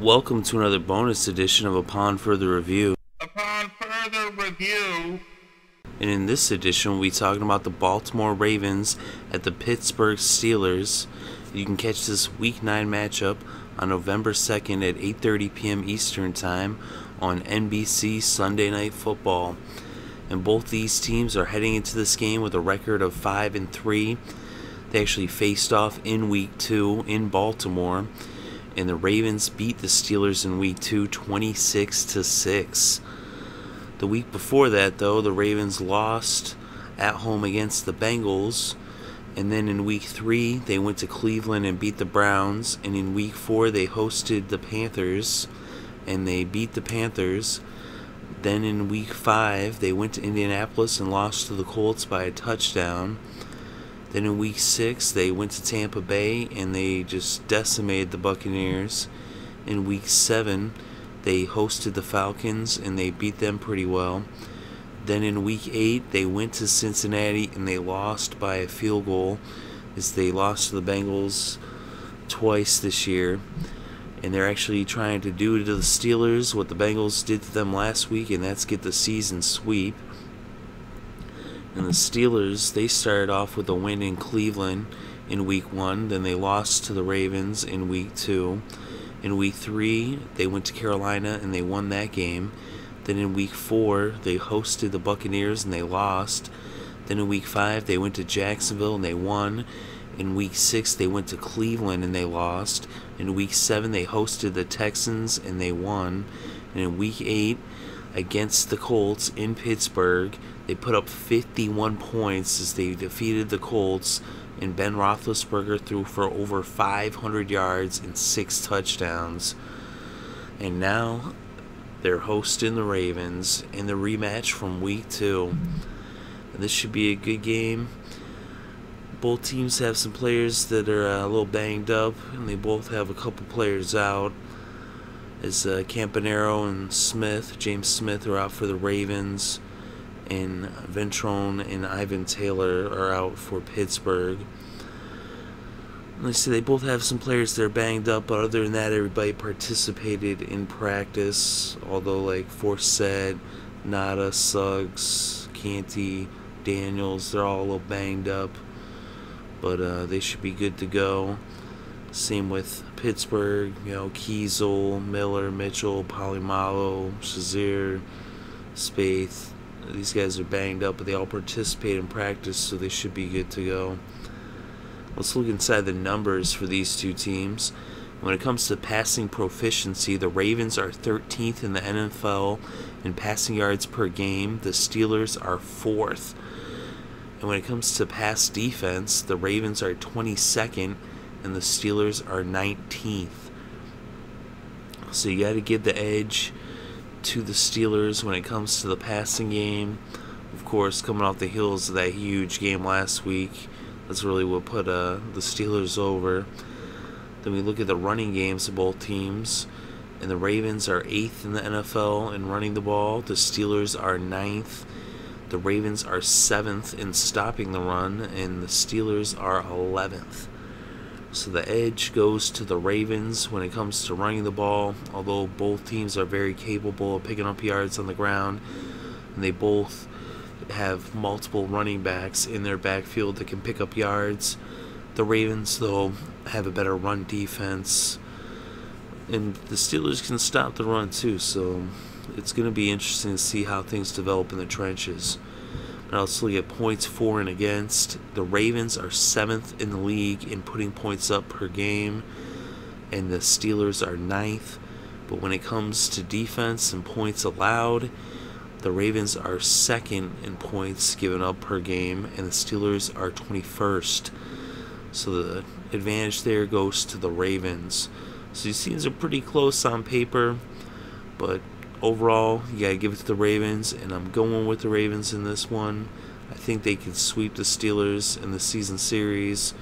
Welcome to another bonus edition of Upon Further Review. And in this edition, we'll be talking about the Baltimore Ravens at the Pittsburgh Steelers. You can catch this Week 9 matchup on November 2nd at 8:30 p.m. Eastern Time on NBC Sunday Night Football. And both these teams are heading into this game with a record of 5-3. They actually faced off in Week 2 in Baltimore, and the Ravens beat the Steelers in Week 2 26-6. The week before that, though, the Ravens lost at home against the Bengals, and then in Week 3 they went to Cleveland and beat the Browns, and in Week 4 they hosted the Panthers and they beat the Panthers. Then in Week 5 they went to Indianapolis and lost to the Colts by a touchdown. Then in Week 6, they went to Tampa Bay and they just decimated the Buccaneers. In Week 7, they hosted the Falcons and they beat them pretty well. Then in Week 8, they went to Cincinnati and they lost by a field goal, as they lost to the Bengals twice this year. And they're actually trying to do to the Steelers what the Bengals did to them last week, and that's get the season sweep. And the Steelers, they started off with a win in Cleveland in Week 1. Then they lost to the Ravens in Week 2. In Week 3, they went to Carolina and they won that game. Then in Week 4, they hosted the Buccaneers and they lost. Then in Week 5, they went to Jacksonville and they won. In Week 6, they went to Cleveland and they lost. In Week 7, they hosted the Texans and they won. And in Week 8, against the Colts in Pittsburgh, they put up 51 points as they defeated the Colts, and Ben Roethlisberger threw for over 500 yards and 6 touchdowns. And now they're hosting the Ravens in the rematch from Week 2. And this should be a good game. Both teams have some players that are a little banged up, and they both have a couple players out, as Campanaro and James Smith are out for the Ravens, and Ventrone and Ivan Taylor are out for Pittsburgh. Let's see, they both have some players that are banged up, but other than that, everybody participated in practice, although like Forsett, Nada, Suggs, Canty, Daniels, they're all a little banged up, but they should be good to go. Same with Pittsburgh, Kiesel, Miller, Mitchell, Polamalu, Shazier, Spaeth. These guys are banged up, but they all participate in practice, so they should be good to go. Let's look inside the numbers for these two teams. When it comes to passing proficiency, the Ravens are 13th in the NFL in passing yards per game. The Steelers are 4th. And when it comes to pass defense, the Ravens are 22nd and the Steelers are 19th. So you got to give the edge to the Steelers when it comes to the passing game. Of course, coming off the heels of that huge game last week, that's really what put the Steelers over. Then we look at the running games of both teams, and the Ravens are 8th in the NFL in running the ball. The Steelers are 9th. The Ravens are 7th in stopping the run, and the Steelers are 11th. So the edge goes to the Ravens when it comes to running the ball, although both teams are very capable of picking up yards on the ground, and they both have multiple running backs in their backfield that can pick up yards. The Ravens, though, have a better run defense, and the Steelers can stop the run too, so it's going to be interesting to see how things develop in the trenches. Now let's look at points for and against. The Ravens are 7th in the league in putting points up per game, and the Steelers are 9th. But when it comes to defense and points allowed, the Ravens are 2nd in points given up per game, and the Steelers are 21st. So the advantage there goes to the Ravens. So these teams are pretty close on paper, but overall, you got to give it to the Ravens, and I'm going with the Ravens in this one. I think they can sweep the Steelers in the season series.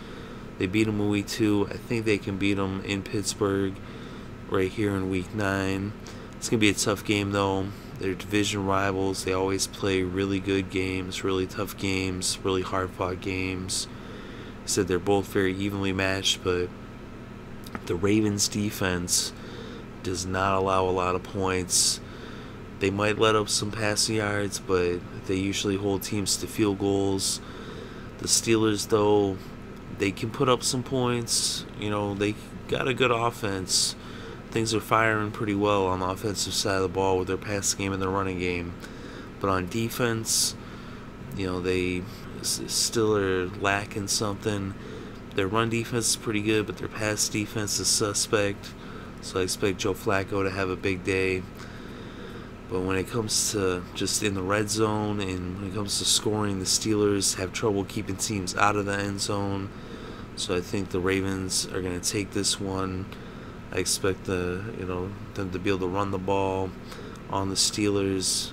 They beat them in Week 2. I think they can beat them in Pittsburgh right here in Week 9. It's going to be a tough game, though. They're division rivals. They always play really good games, really tough games, really hard-fought games. I said they're both very evenly matched, but the Ravens' defense does not allow a lot of points. They might let up some passing yards, but they usually hold teams to field goals. The Steelers, though, they can put up some points. They got a good offense. Things are firing pretty well on the offensive side of the ball with their pass game and their running game. But on defense, they still are lacking something. Their run defense is pretty good, but their pass defense is suspect. So I expect Joe Flacco to have a big day. But when it comes to just in the red zone and when it comes to scoring, the Steelers have trouble keeping teams out of the end zone. So I think the Ravens are going to take this one. I expect them to be able to run the ball on the Steelers.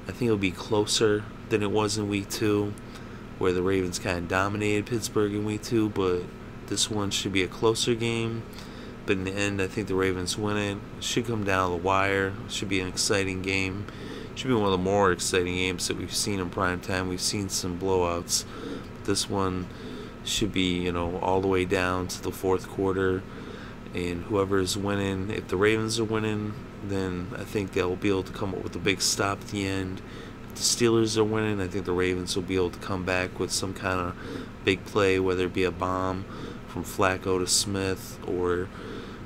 I think it'll be closer than it was in Week 2, where the Ravens kind of dominated Pittsburgh in Week 2, but this one should be a closer game. But in the end, I think the Ravens win it. It should come down to the wire. It should be an exciting game. It should be one of the more exciting games that we've seen in prime time. We've seen some blowouts. But this one should be, all the way down to the fourth quarter. And whoever is winning, if the Ravens are winning, then I think they'll be able to come up with a big stop at the end. If the Steelers are winning, I think the Ravens will be able to come back with some kind of big play, whether it be a bomb from Flacco to Smith or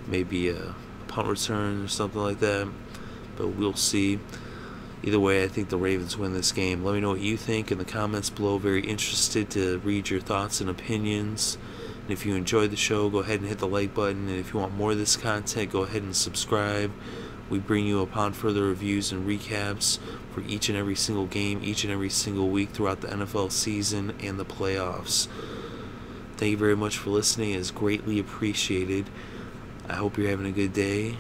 maybe a punt return or something like that. But we'll see. Either way, I think the Ravens win this game. Let me know what you think in the comments below. Very interested to read your thoughts and opinions. And if you enjoyed the show, go ahead and hit the like button. And if you want more of this content, go ahead and subscribe. We bring you upon further reviews and recaps for each and every single game, each and every single week throughout the NFL season and the playoffs. Thank you very much for listening. It's greatly appreciated. I hope you're having a good day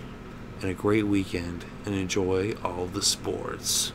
and a great weekend, and enjoy all the sports.